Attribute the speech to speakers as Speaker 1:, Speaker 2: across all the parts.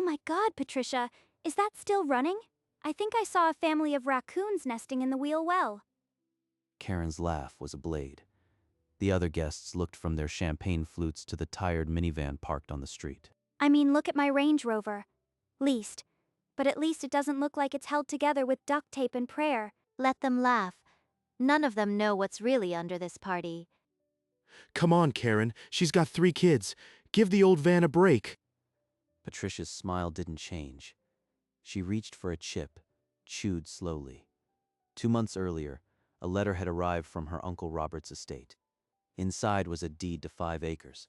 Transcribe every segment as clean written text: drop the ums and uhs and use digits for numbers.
Speaker 1: my God, Patricia, is that still running? I think I saw a family of raccoons nesting in the wheel well.
Speaker 2: Karen's laugh was a blade. The other guests looked from their champagne flutes to the tired minivan parked on the street.
Speaker 1: I mean, look at my Range Rover. Leased. But at least it doesn't look like it's held together with duct tape and prayer.
Speaker 3: Let them laugh. None of them know what's really under this party.
Speaker 4: Come on, Karen. She's got 3 kids. Give the old van a break.
Speaker 2: Patricia's smile didn't change. She reached for a chip, chewed slowly. 2 months earlier, a letter had arrived from her Uncle Robert's estate. Inside was a deed to 5 acres.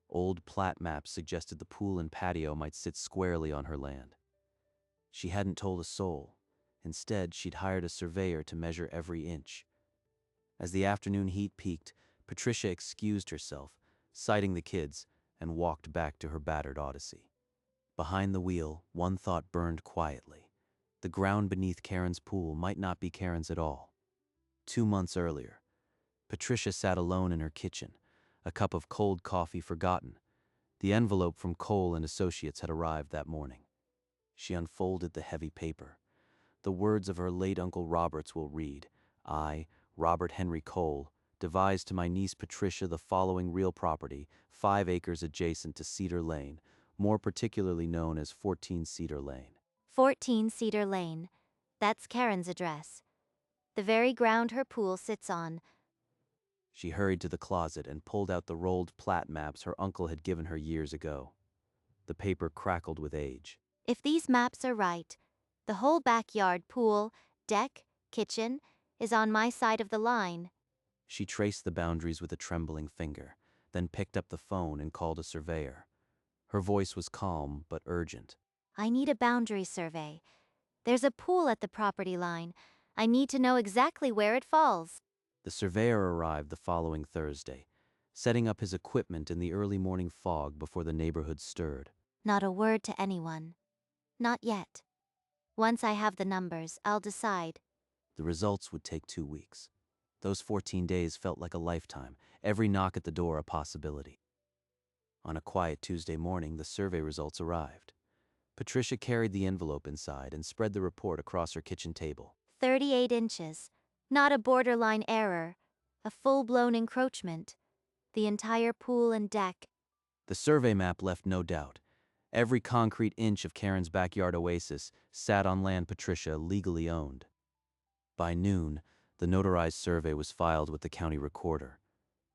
Speaker 2: Old plat maps suggested the pool and patio might sit squarely on her land. She hadn't told a soul. Instead, she'd hired a surveyor to measure every inch. As the afternoon heat peaked, Patricia excused herself, citing the kids, and walked back to her battered Odyssey. Behind the wheel, one thought burned quietly. The ground beneath Karen's pool might not be Karen's at all. 2 months earlier, Patricia sat alone in her kitchen, a cup of cold coffee forgotten. The envelope from Cole and Associates had arrived that morning. She unfolded the heavy paper. The words of her late Uncle Roberts will read, I, Robert Henry Cole, devise to my niece Patricia the following real property, 5 acres adjacent to Cedar Lane, more particularly known as 14 Cedar Lane.
Speaker 3: 14 Cedar Lane. That's Karen's address. The very ground her pool sits on.
Speaker 2: She hurried to the closet and pulled out the rolled plat maps her uncle had given her years ago. The paper crackled with age.
Speaker 3: If these maps are right, the whole backyard, pool, deck, kitchen, is on my side of the line.
Speaker 2: She traced the boundaries with a trembling finger, then picked up the phone and called a surveyor. Her voice was calm but urgent.
Speaker 3: I need a boundary survey. There's a pool at the property line. I need to know exactly where it falls.
Speaker 2: The surveyor arrived the following Thursday, setting up his equipment in the early morning fog before the neighborhood stirred.
Speaker 3: Not a word to anyone. Not yet. Once I have the numbers, I'll decide.
Speaker 2: The results would take 2 weeks. Those 14 days felt like a lifetime, every knock at the door a possibility. On a quiet Tuesday morning, the survey results arrived. Patricia carried the envelope inside and spread the report across her kitchen table.
Speaker 3: 38 inches. Not a borderline error. A full-blown encroachment. The entire pool and deck.
Speaker 2: The survey map left no doubt. Every concrete inch of Karen's backyard oasis sat on land Patricia legally owned. By noon, the notarized survey was filed with the county recorder.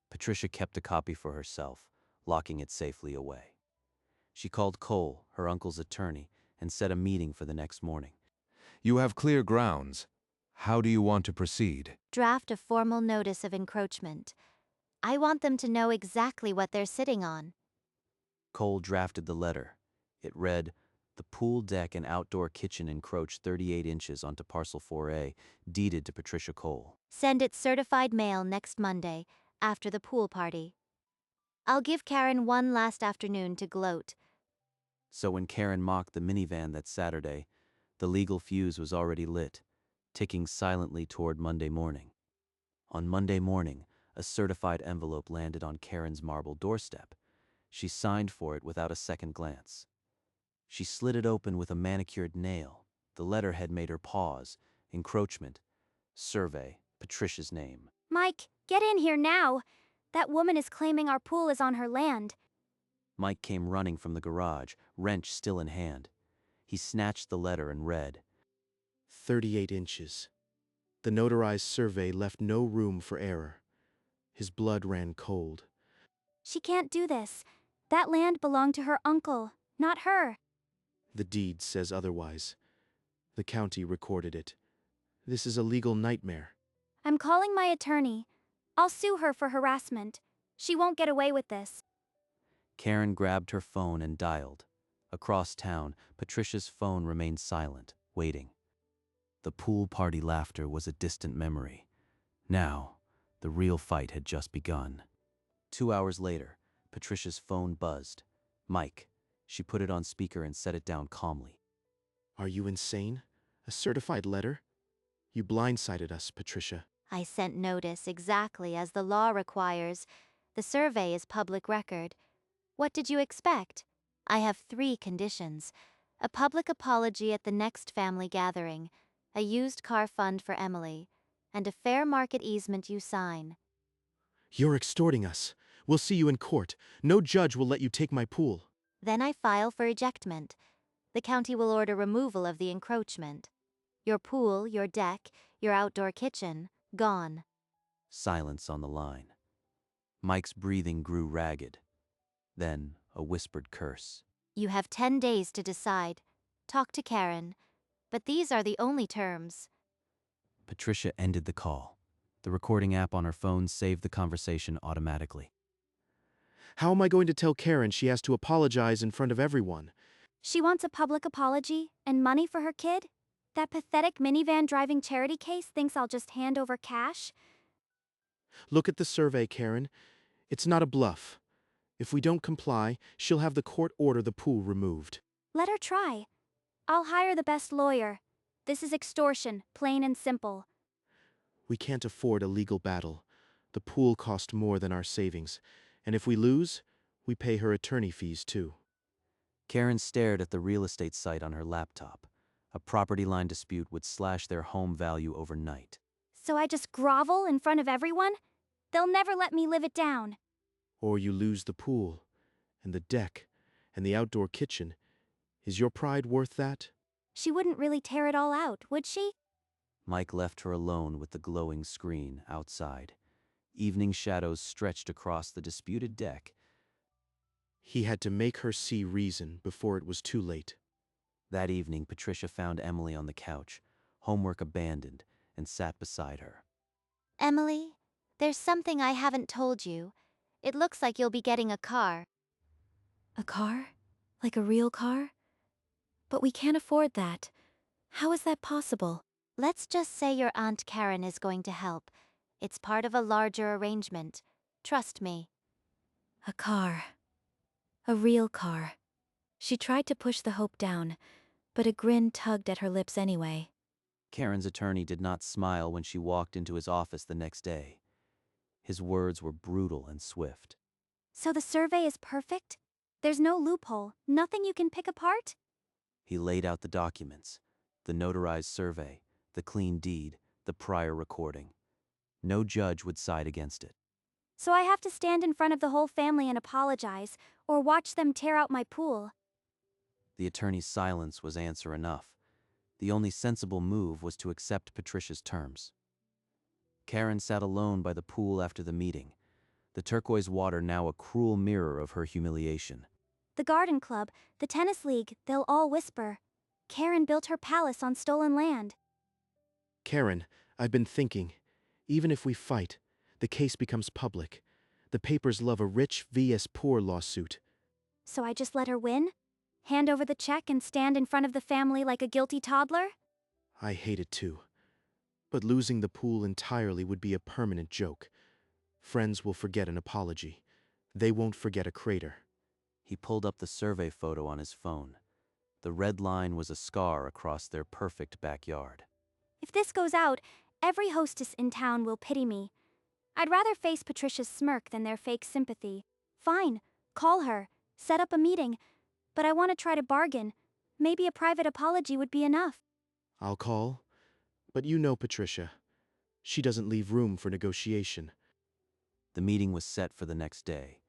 Speaker 2: Patricia kept a copy for herself, locking it safely away. She called Cole, her uncle's attorney, and set a meeting for the next morning.
Speaker 5: You have clear grounds. How do you want to proceed?
Speaker 3: Draft a formal notice of encroachment. I want them to know exactly what they're sitting on.
Speaker 2: Cole drafted the letter. It read, the pool deck and outdoor kitchen encroach 38 inches onto Parcel 4A, deeded to Patricia Cole.
Speaker 3: Send it certified mail next Monday, after the pool party. I'll give Karen one last afternoon to gloat.
Speaker 2: So when Karen mocked the minivan that Saturday, the legal fuse was already lit, ticking silently toward Monday morning. On Monday morning, a certified envelope landed on Karen's marble doorstep. She signed for it without a second glance. She slid it open with a manicured nail. The letterhead made her pause. Encroachment. Survey. Patricia's name.
Speaker 1: Mike, get in here now. That woman is claiming our pool is on her land.
Speaker 2: Mike came running from the garage, wrench still in hand. He snatched the letter and read,
Speaker 4: 38 inches. The notarized survey left no room for error. His blood ran cold.
Speaker 1: She can't do this. That land belonged to her uncle, not her.
Speaker 4: The deed says otherwise. The county recorded it. This is a legal nightmare.
Speaker 1: I'm calling my attorney. I'll sue her for harassment. She won't get away with this.
Speaker 2: Karen grabbed her phone and dialed. Across town, Patricia's phone remained silent, waiting. The pool party laughter was a distant memory. Now, the real fight had just begun. 2 hours later, Patricia's phone buzzed. Mike. She put it on speaker and set it down calmly.
Speaker 4: Are you insane? A certified letter? You blindsided us, Patricia.
Speaker 3: I sent notice exactly as the law requires. The survey is public record. What did you expect? I have 3 conditions. A public apology at the next family gathering, a used car fund for Emily, and a fair market easement you sign.
Speaker 4: You're extorting us. We'll see you in court. No judge will let you take my pool.
Speaker 3: Then I file for ejectment. The county will order removal of the encroachment. Your pool, your deck, your outdoor kitchen, gone.
Speaker 2: Silence on the line. Mike's breathing grew ragged. Then a whispered curse.
Speaker 3: You have 10 days to decide. Talk to Karen. But these are the only terms.
Speaker 2: Patricia ended the call. The recording app on her phone saved the conversation automatically.
Speaker 4: How am I going to tell Karen she has to apologize in front of everyone?
Speaker 1: She wants a public apology and money for her kid? That pathetic minivan driving charity case thinks I'll just hand over cash?
Speaker 4: Look at the survey, Karen. It's not a bluff. If we don't comply, she'll have the court order the pool removed.
Speaker 1: Let her try. I'll hire the best lawyer. This is extortion, plain and simple.
Speaker 4: We can't afford a legal battle. The pool cost more than our savings, and if we lose, we pay her attorney fees too.
Speaker 2: Karen stared at the real estate site on her laptop. A property line dispute would slash their home value overnight.
Speaker 1: So I just grovel in front of everyone? They'll never let me live it down.
Speaker 4: Or you lose the pool, and the deck, and the outdoor kitchen. Is your pride worth that?
Speaker 1: She wouldn't really tear it all out, would she?
Speaker 2: Mike left her alone with the glowing screen outside. Evening shadows stretched across the disputed deck.
Speaker 4: He had to make her see reason before it was too late.
Speaker 2: That evening, Patricia found Emily on the couch, homework abandoned, and sat beside her.
Speaker 3: Emily, there's something I haven't told you. It looks like you'll be getting a car.
Speaker 1: A car? Like a real car? But we can't afford that. How is that possible?
Speaker 3: Let's just say your Aunt Karen is going to help. It's part of a larger arrangement. Trust me.
Speaker 1: A car. A real car. She tried to push the hope down, but a grin tugged at her lips anyway.
Speaker 2: Karen's attorney did not smile when she walked into his office the next day. His words were brutal and swift.
Speaker 1: So the survey is perfect? There's no loophole, nothing you can pick apart?
Speaker 2: He laid out the documents, the notarized survey, the clean deed, the prior recording. No judge would side against it.
Speaker 1: So I have to stand in front of the whole family and apologize, or watch them tear out my pool.
Speaker 2: The attorney's silence was answer enough. The only sensible move was to accept Patricia's terms. Karen sat alone by the pool after the meeting, the turquoise water now a cruel mirror of her humiliation.
Speaker 1: The garden club, the tennis league, they'll all whisper. Karen built her palace on stolen land.
Speaker 4: Karen, I've been thinking. Even if we fight, the case becomes public. The papers love a rich vs. poor lawsuit.
Speaker 1: So I just let her win? Hand over the check and stand in front of the family like a guilty toddler?
Speaker 4: I hate it too. But losing the pool entirely would be a permanent joke. Friends will forget an apology. They won't forget a crater.
Speaker 2: He pulled up the survey photo on his phone. The red line was a scar across their perfect backyard.
Speaker 1: If this goes out, every hostess in town will pity me. I'd rather face Patricia's smirk than their fake sympathy. Fine, call her, set up a meeting, but I want to try to bargain. Maybe a private apology would be enough.
Speaker 4: I'll call. But you know Patricia. She doesn't leave room for negotiation.
Speaker 2: The meeting was set for the next day.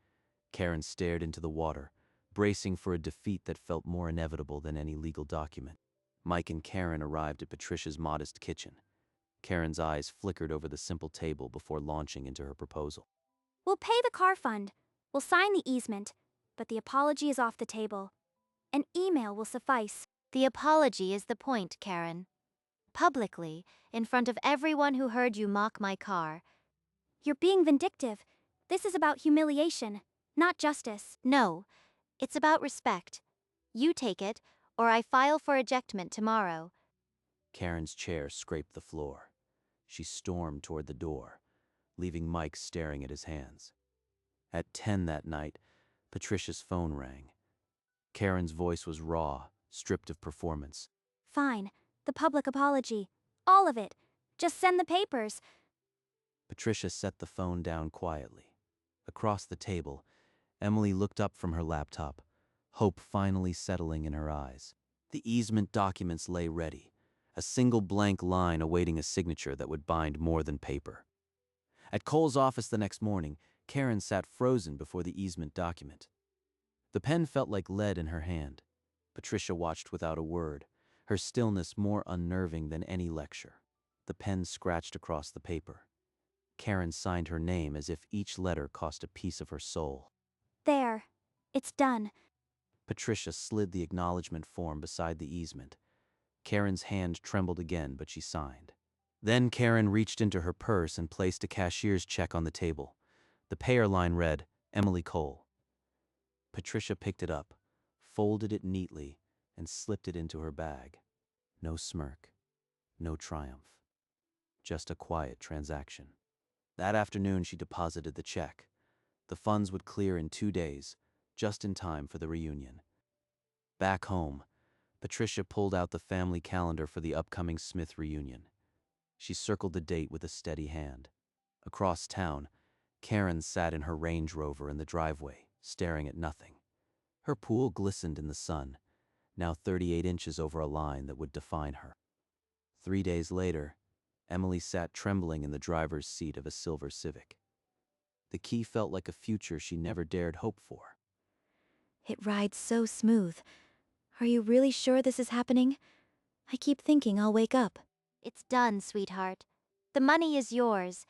Speaker 2: Karen stared into the water, bracing for a defeat that felt more inevitable than any legal document. Mike and Karen arrived at Patricia's modest kitchen. Karen's eyes flickered over the simple table before launching into her proposal.
Speaker 1: We'll pay the car fund. We'll sign the easement, but the apology is off the table. An email will suffice.
Speaker 3: The apology is the point, Karen. Publicly, in front of everyone who heard you mock my car.
Speaker 1: You're being vindictive. This is about humiliation, not justice.
Speaker 3: No, it's about respect. You take it, or I file for ejectment tomorrow.
Speaker 2: Karen's chair scraped the floor. She stormed toward the door, leaving Mike staring at his hands. At 10 that night, Patricia's phone rang. Karen's voice was raw, stripped of performance.
Speaker 1: Fine, the public apology. All of it. Just send the papers.
Speaker 2: Patricia set the phone down quietly. Across the table, Emily looked up from her laptop, hope finally settling in her eyes. The easement documents lay ready, a single blank line awaiting a signature that would bind more than paper. At Cole's office the next morning, Karen sat frozen before the easement document. The pen felt like lead in her hand. Patricia watched without a word, her stillness more unnerving than any lecture. The pen scratched across the paper. Karen signed her name as if each letter cost a piece of her soul.
Speaker 1: There. It's done.
Speaker 2: Patricia slid the acknowledgement form beside the easement. Karen's hand trembled again, but she signed. Then Karen reached into her purse and placed a cashier's check on the table. The payer line read, Emily Cole. Patricia picked it up, folded it neatly, and slipped it into her bag. No smirk, no triumph. Just a quiet transaction. That afternoon she deposited the check. The funds would clear in 2 days, just in time for the reunion. Back home, Patricia pulled out the family calendar for the upcoming Smith reunion. She circled the date with a steady hand. Across town, Karen sat in her Range Rover in the driveway, staring at nothing. Her pool glistened in the sun, now 38 inches over a line that would define her. 3 days later, Emily sat trembling in the driver's seat of a silver Civic. The key felt like a future she never dared hope for.
Speaker 1: It rides so smooth. Are you really sure this is happening? I keep thinking I'll wake up.
Speaker 3: It's done, sweetheart. The money is yours.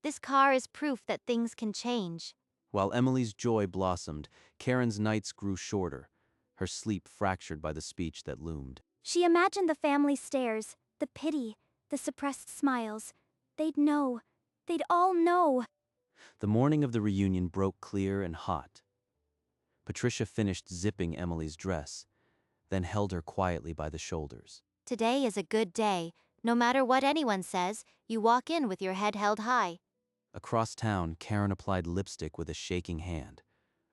Speaker 3: This car is proof that things can change.
Speaker 2: While Emily's joy blossomed, Karen's nights grew shorter, her sleep fractured by the speech that loomed.
Speaker 1: She imagined the family stares, the pity, the suppressed smiles. They'd know. They'd all know.
Speaker 2: The morning of the reunion broke clear and hot. Patricia finished zipping Emily's dress, then held her quietly by the shoulders.
Speaker 3: Today is a good day. No matter what anyone says, you walk in with your head held high.
Speaker 2: Across town, Karen applied lipstick with a shaking hand,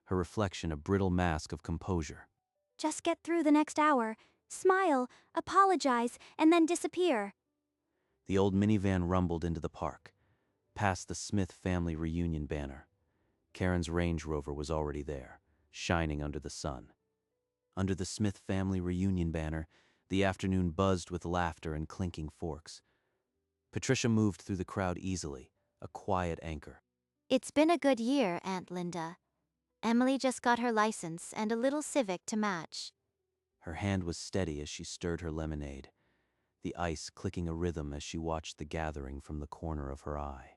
Speaker 2: her reflection a brittle mask of composure.
Speaker 1: Just get through the next hour, smile, apologize, and then disappear.
Speaker 2: The old minivan rumbled into the park, past the Smith family reunion banner. Karen's Range Rover was already there, shining under the sun. Under the Smith family reunion banner, the afternoon buzzed with laughter and clinking forks. Patricia moved through the crowd easily, a quiet anchor.
Speaker 3: It's been a good year, Aunt Linda. Emily just got her license and a little Civic to match.
Speaker 2: Her hand was steady as she stirred her lemonade, the ice clicking a rhythm as she watched the gathering from the corner of her eye.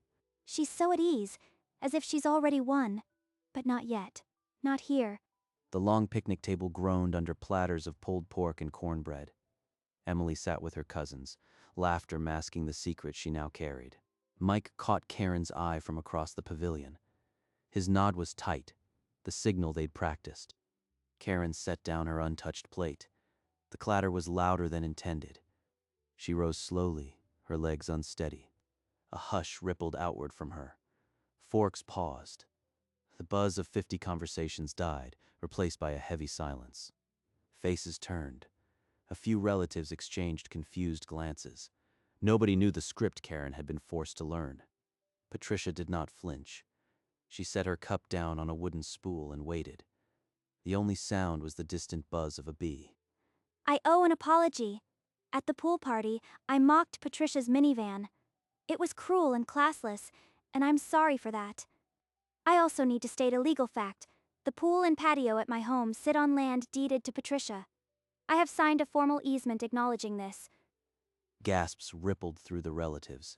Speaker 1: She's so at ease, as if she's already won. But not yet. Not here.
Speaker 2: The long picnic table groaned under platters of pulled pork and cornbread. Emily sat with her cousins, laughter masking the secret she now carried. Mike caught Karen's eye from across the pavilion. His nod was tight, the signal they'd practiced. Karen set down her untouched plate. The clatter was louder than intended. She rose slowly, her legs unsteady. A hush rippled outward from her. Forks paused. The buzz of 50 conversations died, replaced by a heavy silence. Faces turned. A few relatives exchanged confused glances. Nobody knew the script Karen had been forced to learn. Patricia did not flinch. She set her cup down on a wooden spool and waited. The only sound was the distant buzz of a bee.
Speaker 1: I owe an apology. At the pool party, I mocked Patricia's minivan. It was cruel and classless, and I'm sorry for that. I also need to state a legal fact. The pool and patio at my home sit on land deeded to Patricia. I have signed a formal easement acknowledging this.
Speaker 2: Gasps rippled through the relatives.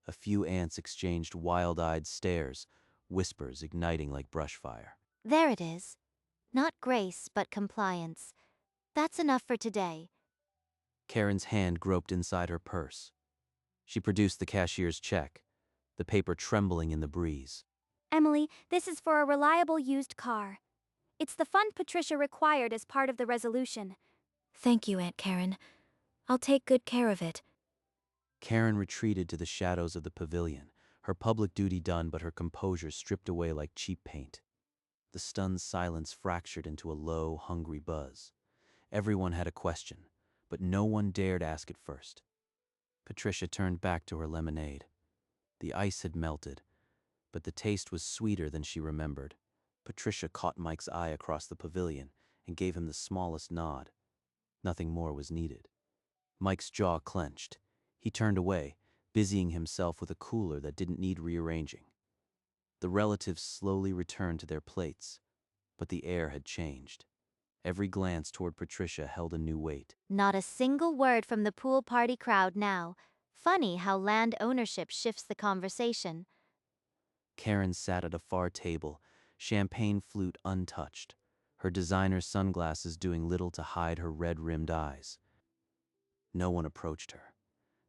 Speaker 2: A few aunts exchanged wild-eyed stares, whispers igniting like brushfire.
Speaker 3: There it is. Not grace, but compliance. That's enough for today.
Speaker 2: Karen's hand groped inside her purse. She produced the cashier's check, the paper trembling in the breeze.
Speaker 1: Emily, this is for a reliable used car. It's the fund Patricia required as part of the resolution. Thank you, Aunt Karen. I'll take good care of it.
Speaker 2: Karen retreated to the shadows of the pavilion, her public duty done but her composure stripped away like cheap paint. The stunned silence fractured into a low, hungry buzz. Everyone had a question, but no one dared ask it first. Patricia turned back to her lemonade. The ice had melted, but the taste was sweeter than she remembered. Patricia caught Mike's eye across the pavilion and gave him the smallest nod. Nothing more was needed. Mike's jaw clenched. He turned away, busying himself with a cooler that didn't need rearranging. The relatives slowly returned to their plates, but the air had changed. Every glance toward Patricia held a new weight.
Speaker 3: Not a single word from the pool party crowd now. Funny how land ownership shifts the conversation.
Speaker 2: Karen sat at a far table, champagne flute untouched, her designer sunglasses doing little to hide her red-rimmed eyes. No one approached her.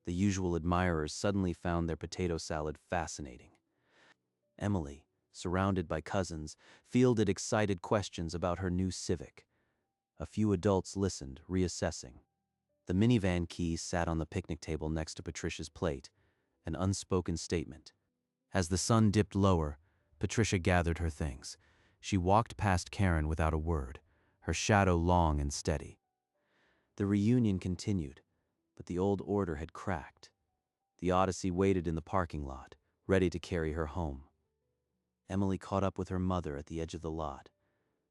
Speaker 2: The usual admirers suddenly found their potato salad fascinating. Emily, surrounded by cousins, fielded excited questions about her new Civic. A few adults listened, reassessing. The minivan keys sat on the picnic table next to Patricia's plate, an unspoken statement. As the sun dipped lower, Patricia gathered her things. She walked past Karen without a word, her shadow long and steady. The reunion continued, but the old order had cracked. The Odyssey waited in the parking lot, ready to carry her home. Emily caught up with her mother at the edge of the lot,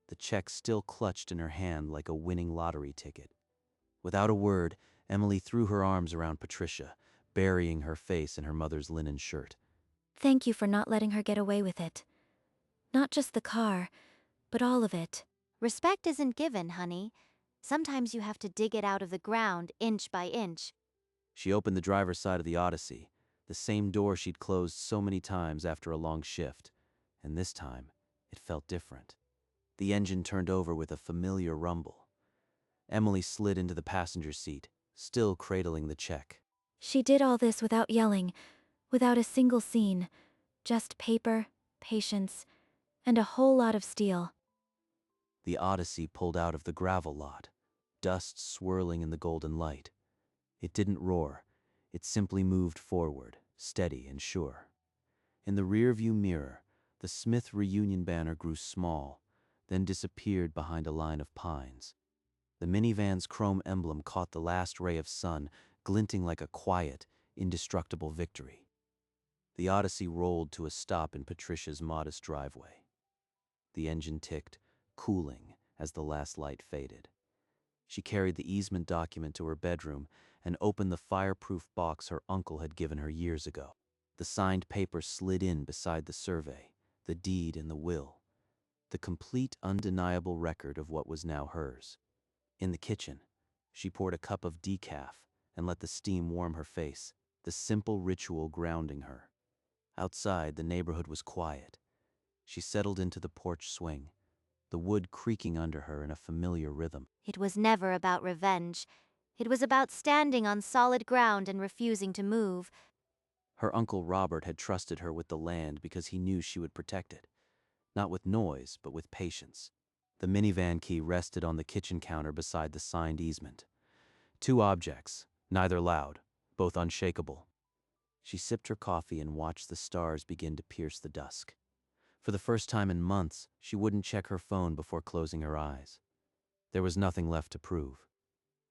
Speaker 2: the check still clutched in her hand like a winning lottery ticket. Without a word, Emily threw her arms around Patricia, burying her face in her mother's linen shirt.
Speaker 1: Thank you for not letting her get away with it. Not just the car, but all of it.
Speaker 3: Respect isn't given, honey. Sometimes you have to dig it out of the ground inch by inch.
Speaker 2: She opened the driver's side of the Odyssey, the same door she'd closed so many times after a long shift, and this time it felt different. The engine turned over with a familiar rumble. Emily slid into the passenger seat, still cradling the check.
Speaker 1: She did all this without yelling, without a single scene. Just paper, patience, and a whole lot of steel.
Speaker 2: The Odyssey pulled out of the gravel lot, dust swirling in the golden light. It didn't roar. It simply moved forward, steady and sure. In the rearview mirror, the Smith reunion banner grew small, then disappeared behind a line of pines. The minivan's chrome emblem caught the last ray of sun, glinting like a quiet, indestructible victory. The Odyssey rolled to a stop in Patricia's modest driveway. The engine ticked, cooling as the last light faded. She carried the easement document to her bedroom and opened the fireproof box her uncle had given her years ago. The signed paper slid in beside the survey, the deed and the will, the complete, undeniable record of what was now hers. In the kitchen, she poured a cup of decaf and let the steam warm her face, the simple ritual grounding her. Outside, the neighborhood was quiet. She settled into the porch swing, the wood creaking under her in a familiar rhythm.
Speaker 3: It was never about revenge. It was about standing on solid ground and refusing to move.
Speaker 2: Her uncle Robert had trusted her with the land because he knew she would protect it, not with noise, but with patience. The minivan key rested on the kitchen counter beside the signed easement. Two objects, neither loud, both unshakable. She sipped her coffee and watched the stars begin to pierce the dusk. For the first time in months, she wouldn't check her phone before closing her eyes. There was nothing left to prove.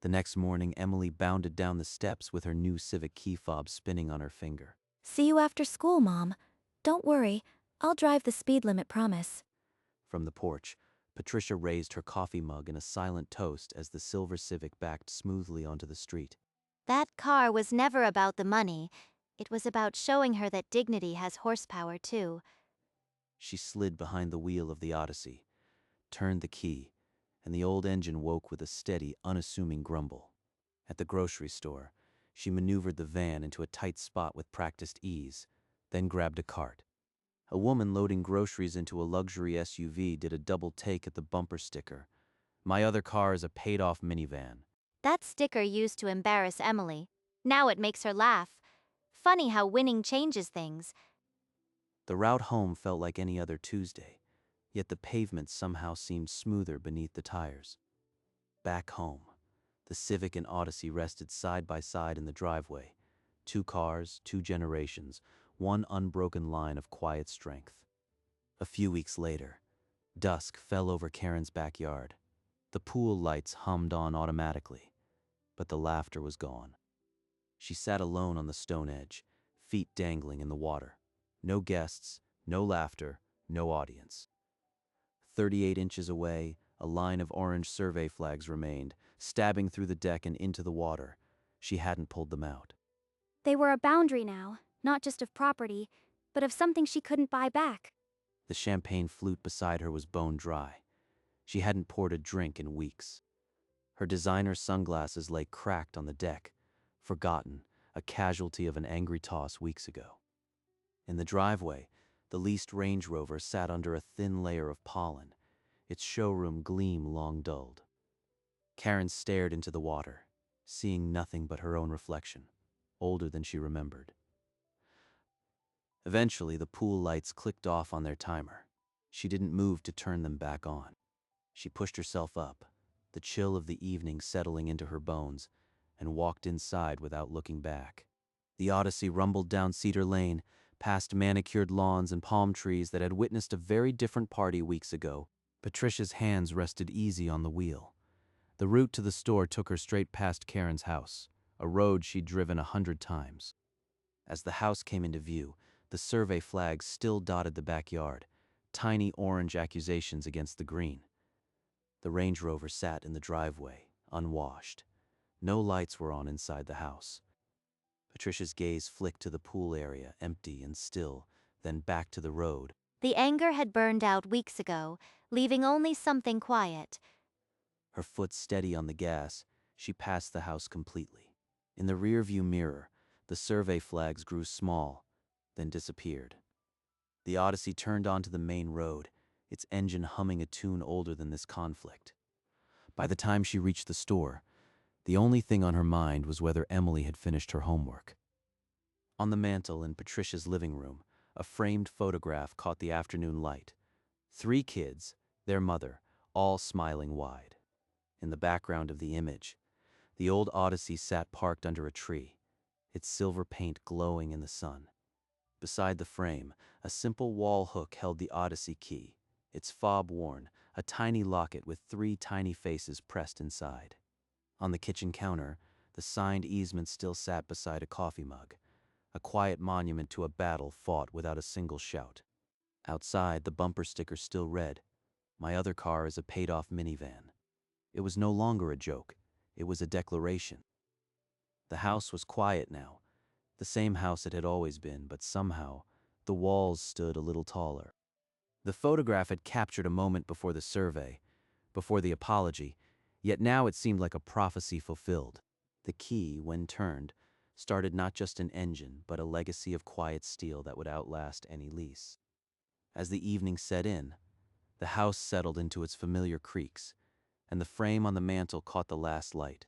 Speaker 2: The next morning, Emily bounded down the steps with her new Civic key fob spinning on her finger.
Speaker 1: See you after school, Mom. Don't worry, I'll drive the speed limit, promise.
Speaker 2: From the porch, Patricia raised her coffee mug in a silent toast as the silver Civic backed smoothly onto the street.
Speaker 3: That car was never about the money. It was about showing her that dignity has horsepower too.
Speaker 2: She slid behind the wheel of the Odyssey, turned the key, and the old engine woke with a steady, unassuming grumble. At the grocery store, she maneuvered the van into a tight spot with practiced ease, then grabbed a cart. A woman loading groceries into a luxury SUV did a double take at the bumper sticker. "My other car is a paid-off minivan."
Speaker 3: That sticker used to embarrass Emily. Now it makes her laugh. Funny how winning changes things.
Speaker 2: The route home felt like any other Tuesday, yet the pavement somehow seemed smoother beneath the tires. Back home, the Civic and Odyssey rested side by side in the driveway. Two cars, two generations, one unbroken line of quiet strength. A few weeks later, dusk fell over Karen's backyard. The pool lights hummed on automatically, but the laughter was gone. She sat alone on the stone edge, feet dangling in the water. No guests, no laughter, no audience. 38 inches away, a line of orange survey flags remained, stabbing through the deck and into the water. She hadn't pulled them out.
Speaker 1: They were a boundary now, not just of property, but of something she couldn't buy back.
Speaker 2: The champagne flute beside her was bone dry. She hadn't poured a drink in weeks. Her designer sunglasses lay cracked on the deck, forgotten, a casualty of an angry toss weeks ago. In the driveway, the leased Range Rover sat under a thin layer of pollen, its showroom gleam long dulled. Karen stared into the water, seeing nothing but her own reflection, older than she remembered. Eventually, the pool lights clicked off on their timer. She didn't move to turn them back on. She pushed herself up, the chill of the evening settling into her bones, and walked inside without looking back. The Odyssey rumbled down Cedar Lane, past manicured lawns and palm trees that had witnessed a very different party weeks ago. Patricia's hands rested easy on the wheel. The route to the store took her straight past Karen's house, a road she'd driven 100 times. As the house came into view, the survey flags still dotted the backyard, tiny orange accusations against the green. The Range Rover sat in the driveway, unwashed. No lights were on inside the house. Patricia's gaze flicked to the pool area, empty and still, then back to the road.
Speaker 3: The anger had burned out weeks ago, leaving only something quiet.
Speaker 2: Her foot steady on the gas, she passed the house completely. In the rearview mirror, the survey flags grew small, then disappeared. The Odyssey turned onto the main road, its engine humming a tune older than this conflict. By the time she reached the store, the only thing on her mind was whether Emily had finished her homework. On the mantel in Patricia's living room, a framed photograph caught the afternoon light. 3 kids, their mother, all smiling wide. In the background of the image, the old Odyssey sat parked under a tree, its silver paint glowing in the sun. Beside the frame, a simple wall hook held the Odyssey key, its fob worn, a tiny locket with 3 tiny faces pressed inside. On the kitchen counter, the signed easement still sat beside a coffee mug, a quiet monument to a battle fought without a single shout. Outside, the bumper sticker still read, "My other car is a paid-off minivan." It was no longer a joke, it was a declaration. The house was quiet now, the same house it had always been, but somehow, the walls stood a little taller. The photograph had captured a moment before the survey, before the apology, yet now it seemed like a prophecy fulfilled. The key, when turned, started not just an engine, but a legacy of quiet steel that would outlast any lease. As the evening set in, the house settled into its familiar creaks, and the frame on the mantel caught the last light.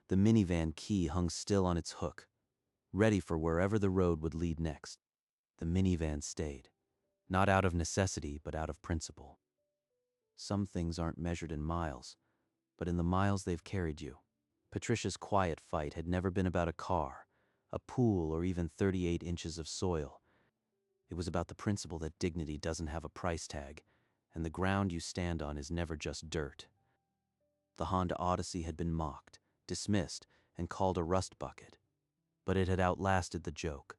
Speaker 2: The minivan key hung still on its hook, ready for wherever the road would lead next. The minivan stayed, not out of necessity, but out of principle. Some things aren't measured in miles, but in the miles they've carried you. Patricia's quiet fight had never been about a car, a pool, or even 38 inches of soil. It was about the principle that dignity doesn't have a price tag, and the ground you stand on is never just dirt. The Honda Odyssey had been mocked, dismissed, and called a rust bucket. But it had outlasted the joke.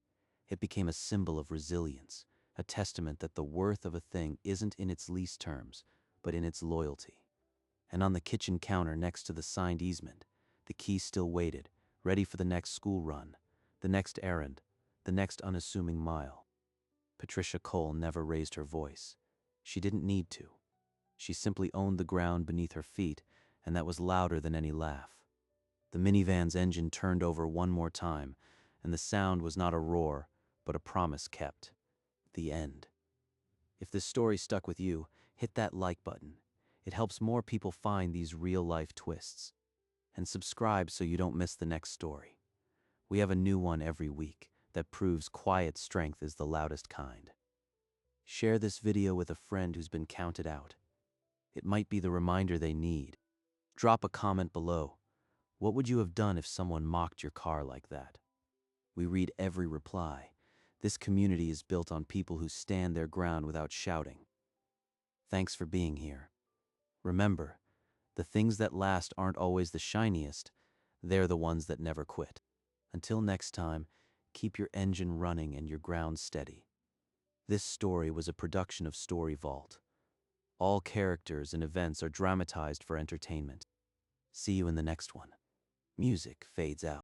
Speaker 2: It became a symbol of resilience, a testament that the worth of a thing isn't in its lease terms, but in its loyalty. And on the kitchen counter next to the signed easement, the key still waited, ready for the next school run, the next errand, the next unassuming mile. Patricia Cole never raised her voice. She didn't need to. She simply owned the ground beneath her feet, and that was louder than any laugh. The minivan's engine turned over one more time, and the sound was not a roar, but a promise kept. The end. If this story stuck with you, hit that like button. It helps more people find these real-life twists. And subscribe so you don't miss the next story. We have a new one every week that proves quiet strength is the loudest kind. Share this video with a friend who's been counted out. It might be the reminder they need. Drop a comment below. What would you have done if someone mocked your car like that? We read every reply. This community is built on people who stand their ground without shouting. Thanks for being here. Remember, the things that last aren't always the shiniest, they're the ones that never quit. Until next time, keep your engine running and your ground steady. This story was a production of Story Vault. All characters and events are dramatized for entertainment. See you in the next one. Music fades out.